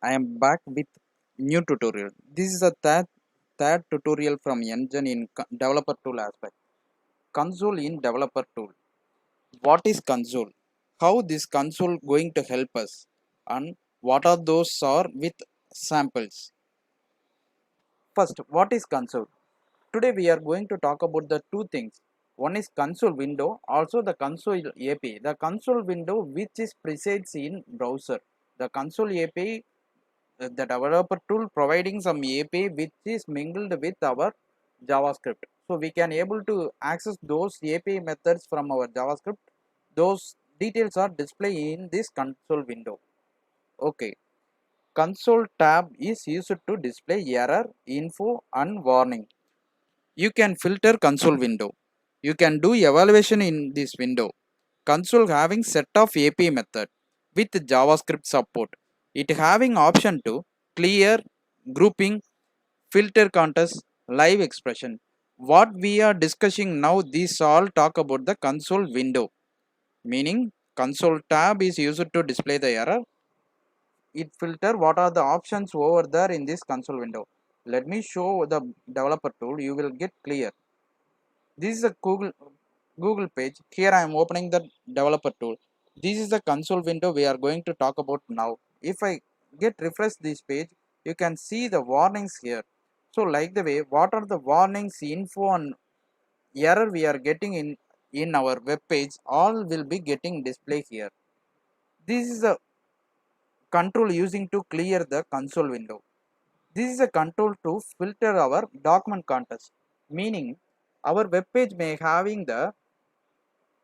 I am back with new tutorial. This is a third tutorial from Engine in developer tool aspect. Console in developer tool. What is console? How this console going to help us? And what are those are with samples? First, what is console? Today we are going to talk about the two things. One is console window, also the console API. The console window which is presides in browser. The console API, the developer tool providing some API which is mingled with our JavaScript. So we can able to access those API methods from our JavaScript. Those details are displayed in this console window. Okay. Console tab is used to display error, info and warning. You can filter console window. You can do evaluation in this window. Console having set of API method with JavaScript support. It having option to clear, grouping, filter contest, live expression. What we are discussing now, these all talk about the console window. Meaning console tab is used to display the error. It filter what are the options over there in this console window. Let me show the developer tool. You will get clear. This is a Google page. Here I am opening the developer tool. This is the console window we are going to talk about now. If I get refresh this page, you can see the warnings here. So like the way, what are the warnings, info and error we are getting in our web page, all will be getting display here. This is a control using to clear the console window. This is a control to filter our document context. Meaning our web page may having the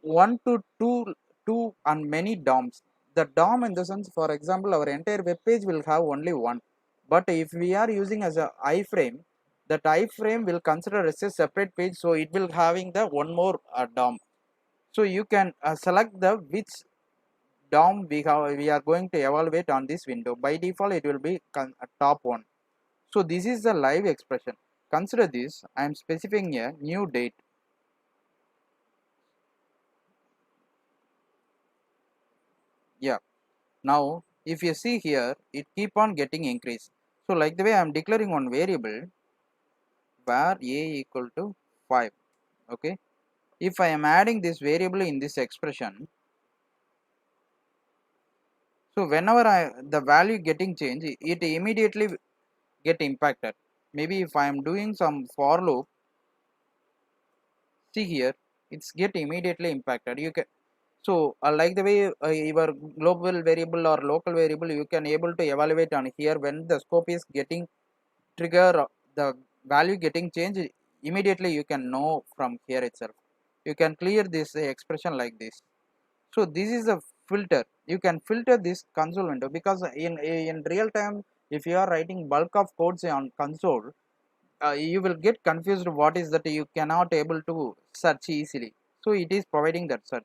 1 to 2 and many DOMs. The DOM in the sense, for example, our entire web page will have only one. But if we are using as a iframe, that iframe will consider as a separate page, so it will having the one more DOM. So you can select the which DOM we are going to evaluate on this window. By default, it will be top one. So this is the live expression. Consider this. I am specifying a new date. Yeah. Now, if you see here, it keep on getting increased. So like the way I am declaring one variable var a equal to 5. Okay. If I am adding this variable in this expression, so whenever the value getting changed, it immediately get impacted. Maybe if I am doing some for loop, see here, it's get immediately impacted. You can so like the way your global variable or local variable, you can able to evaluate on here when the scope is getting trigger the value getting changed, immediately you can know from here itself. You can clear this expression like this. So this is a filter. You can filter this console window because in real time, if you are writing bulk of codes on console, you will get confused what is that you cannot able to search easily. So it is providing that search.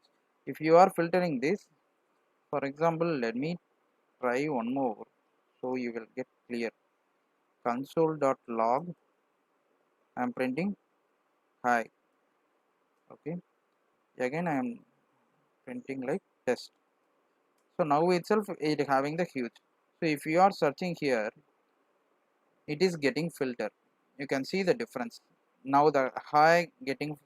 If you are filtering this, for example, let me try one more so you will get clear. Console.log, I am printing hi. Okay, again I am printing like test. So now itself it having the huge. So if you are searching here, it is getting filter. You can see the difference. Now the high getting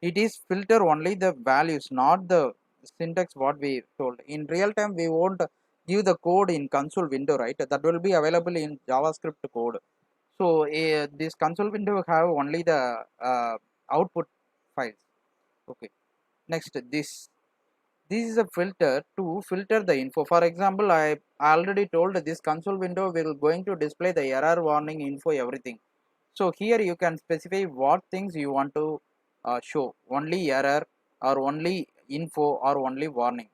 it is filter only the values, not the syntax what we told. In real time we won't give the code in console window, right? That will be available in JavaScript code. So this console window have only the output files. Okay. Next, this is a filter to filter the info. For example, I already told this console window will going to display the error warning info everything. So here you can specify what things you want to show, only error or only info or only warning.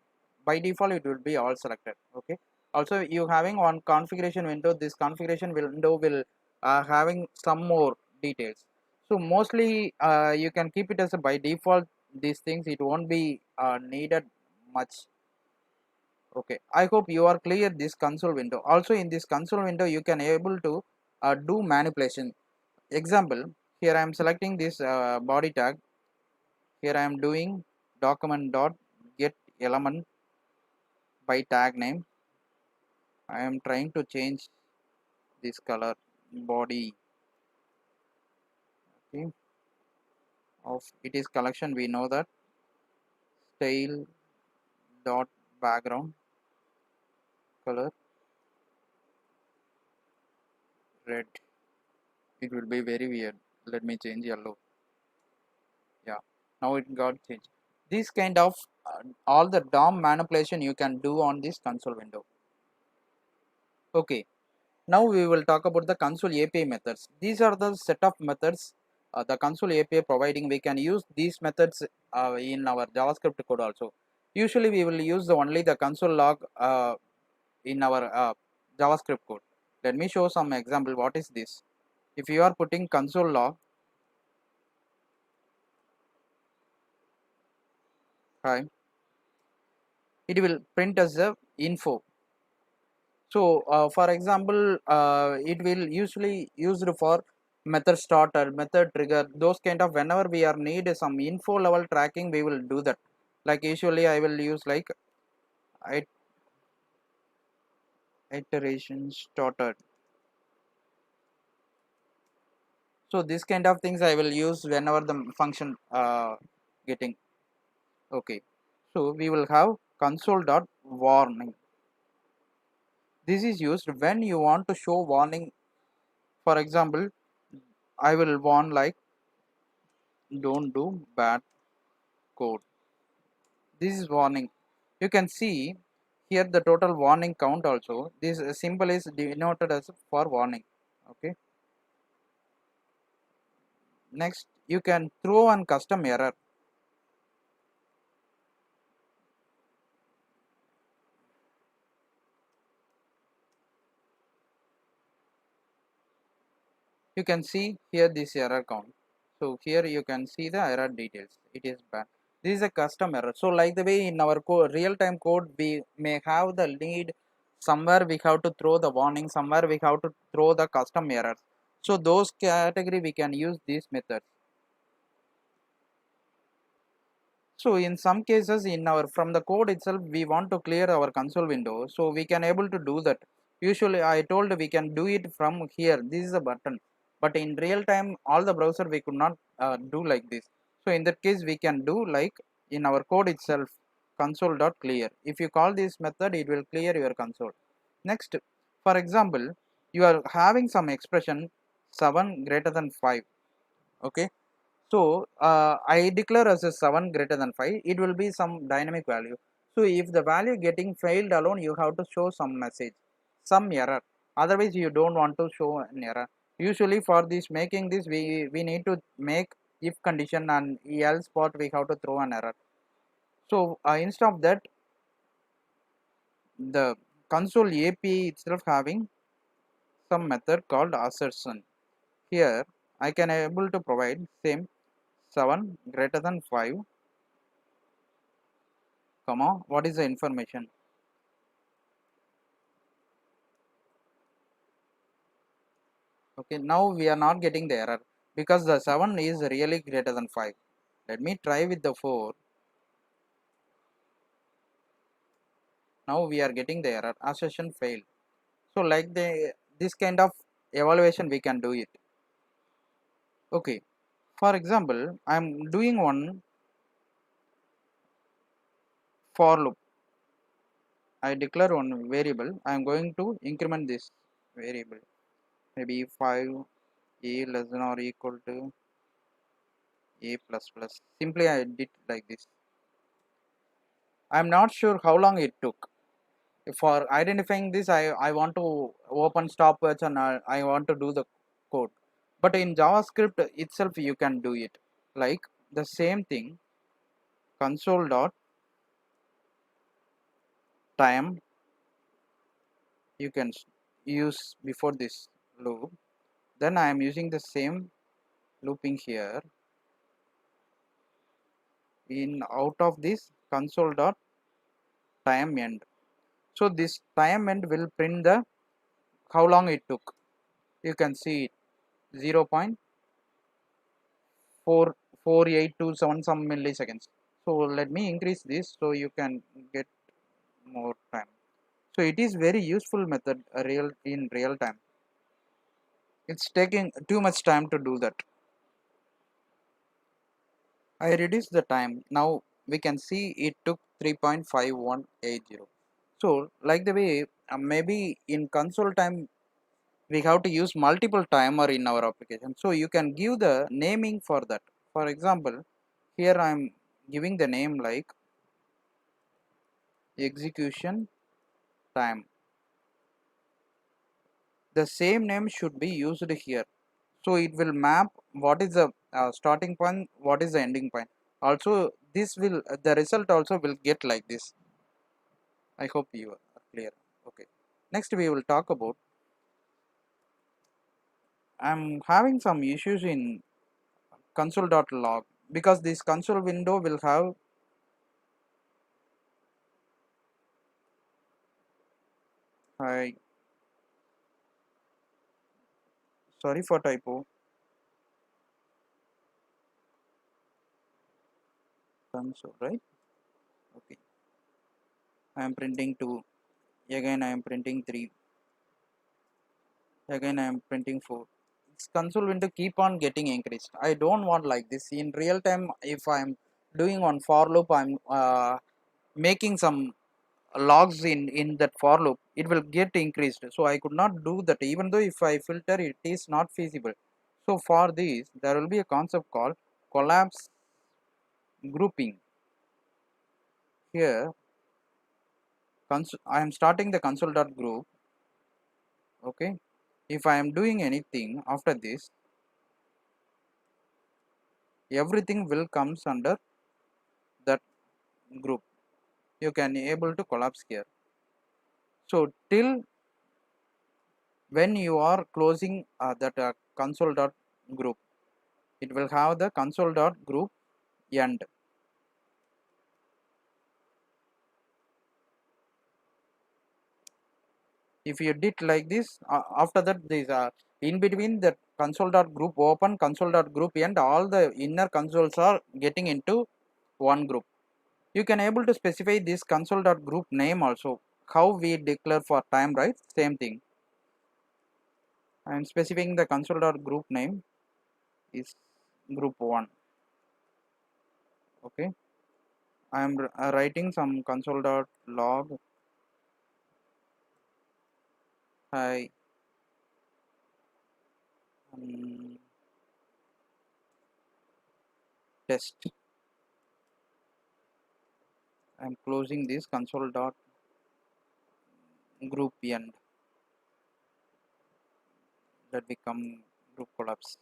By default it will be all selected. Okay. Also you having one configuration window. This configuration window will having some more details. So mostly you can keep it as a by default. These things it won't be needed much. Okay, I hope you are clear this console window. Also in this console window you can able to do manipulation. Example, here I am selecting this body tag. Here I am doing document dot get element by tag name. I am trying to change this color body. Okay, of it is collection. We know that style dot background color red. It will be very weird. Let me change yellow. Yeah, now it got changed. This kind of all the DOM manipulation you can do on this console window. Okay, now we will talk about the console API methods. These are the set of methods the console API providing. We can use these methods in our JavaScript code also. Usually we will use only the console log in our JavaScript code. Let me show some example. What is this? If you are putting console log, hi, it will print as a info. So, for example, it will usually used for method starter, method trigger, those kind of whenever we are need some info level tracking, we will do that. Like usually, I will use like it- iteration starter. So this kind of things I will use whenever the function getting okay. So we will have console dot warning. This is used when you want to show warning. For example, I will warn like don't do bad code. This is warning. You can see here the total warning count also. This symbol is denoted as for warning. Okay. Next, you can throw an custom error. You can see here this error count. So here you can see the error details. It is bad. This is a custom error. So like the way in our real-time code, we may have the need somewhere we have to throw the warning, somewhere we have to throw the custom errors. So those category we can use these methods. So in some cases in our from the code itself we want to clear our console window, so we can able to do that. Usually I told we can do it from here. This is a button, but in real time all the browser we could not do like this. So in that case we can do like in our code itself console.clear. If you call this method, it will clear your console. Next, for example, you are having some expression 7 greater than 5. Okay, so I declare as a 7 greater than 5, it will be some dynamic value. So if the value getting failed alone, you have to show some message, some error. Otherwise, you don't want to show an error. Usually for this making this, we need to make if condition and else part we have to throw an error. So instead of that, the console API itself having some method called assertion. Here I can able to provide same 7 greater than 5 comma what is the information. Okay, now we are not getting the error because the 7 is really greater than 5. Let me try with the 4. Now we are getting the error assertion failed. So like the this kind of evaluation we can do it. Okay, for example, I am doing one for loop. I declare one variable. I am going to increment this variable, maybe 5 a less than or equal to a plus plus. Simply I did like this. I am not sure how long it took. For identifying this, I want to open stopwatch and I want to do the code. But in JavaScript itself, you can do it. Like the same thing, console dot time you can use before this loop. Then I am using the same looping here. In out of this console dot time end. So this time end will print the how long it took. You can see it 0.44827 some milliseconds. So let me increase this so you can get more time. So it is very useful method real in real time. It's taking too much time to do that. I reduced the time. Now we can see it took 3.5180. So like the way maybe in console time we have to use multiple timer in our application. So you can give the naming for that. For example, here I am giving the name like execution time. The same name should be used here. So it will map what is the starting point, what is the ending point. Also this will the result also will get like this. I hope you are clear. Okay. Next we will talk about, I'm having some issues in console.log because this console window will have, I sorry for typo, console, right? Okay. I am printing 2, again I am printing 3, again I am printing 4. This console window keep on getting increased. I don't want like this in real time. If I am doing on for loop, I'm making some logs in that for loop, it will get increased. So I could not do that, even though if I filter it is not feasible. So for this there will be a concept called collapse grouping. Here I am starting the console.group. Okay, if I am doing anything after this, everything will comes under that group. You can able to collapse here. So till when you are closing that console.group, it will have the console.group end. If you did like this, after that these are in between the console.group open, console.group end, all the inner consoles are getting into one group. You can able to specify this console.group name also, how we declare for time, right? Same thing. I am specifying the console.group name is group 1. Okay, I am writing some console.log hi um, test. I am closing this console.group end, that become group collapse.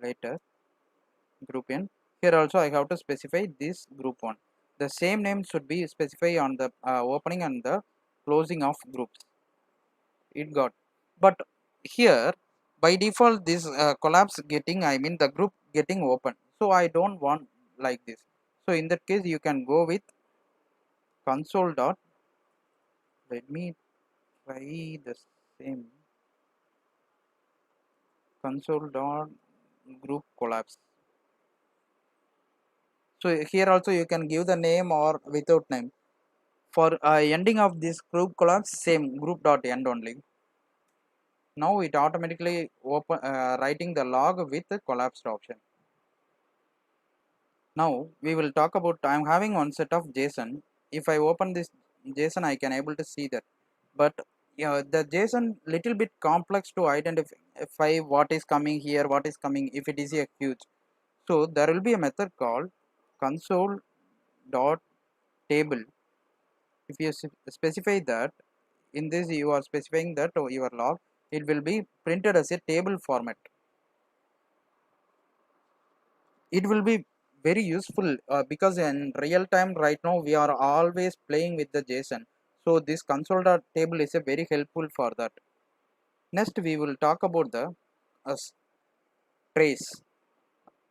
Later group n, here also I have to specify this group 1. The same name should be specified on the opening and the closing of groups. It got, but here by default this collapse getting, I mean the group getting open, so I don't want like this. So in that case you can go with console dot, let me try the same, console dot group collapse. So here also you can give the name or without name. For ending of this group collapse, same group dot end only. Now it automatically open writing the log with the collapsed option. Now we will talk about, I am having one set of JSON. If I open this JSON, I can able to see that. But the JSON little bit complex to identify what is coming here, what is coming if it is a huge. So there will be a method called console dot table. If you specify that, in this you are specifying that your log, it will be printed as a table format. It will be very useful because in real time right now we are always playing with the JSON. So this console dot table is a very helpful for that. Next we will talk about the trace.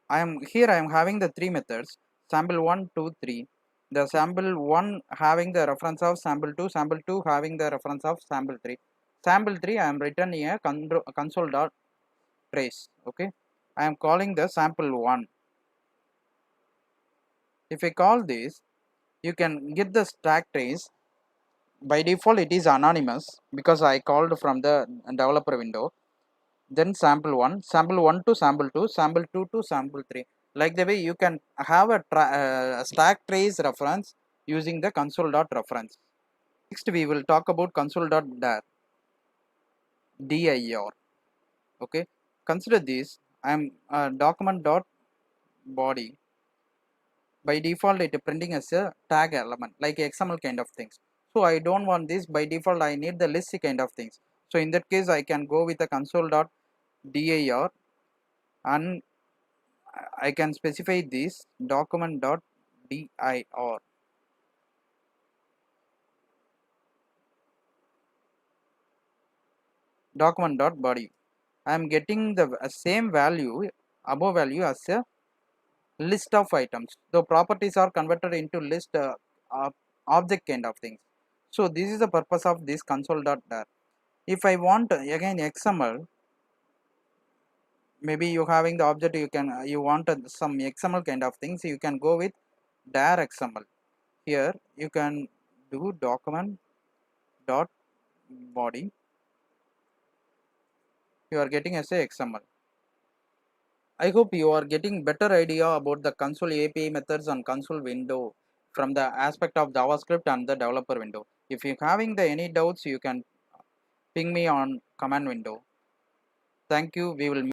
I am here, I am having the three methods, sample 1 2 3. The sample 1 having the reference of sample 2, sample 2 having the reference of sample 3. Sample 3 I am returning a console dot trace. Okay, I am calling the sample 1. If I call this, you can get the stack trace. By default it is anonymous because I called from the developer window. Then sample 1, sample 1 to sample 2, sample 2 to sample 3. Like the way you can have a stack trace reference using the console.reference. Next we will talk about console.dir. dir. Okay, consider this. I am document dot body. By default it printing as a tag element like XML kind of things. So I don't want this. By default I need the list kind of things. So in that case I can go with the console.dir, and I can specify this document.dir document.body. I am getting the same value, above value, as a list of items. The properties are converted into list object kind of things. So this is the purpose of this console.dir. If I want again XML, maybe you having the object, you can you want some XML kind of things, you can go with dir XML. Here you can do document dot body. You are getting as a XML. I hope you are getting better idea about the console API methods and console window from the aspect of JavaScript and the developer window. If you having the any doubts, you can ping me on command window. Thank you. We will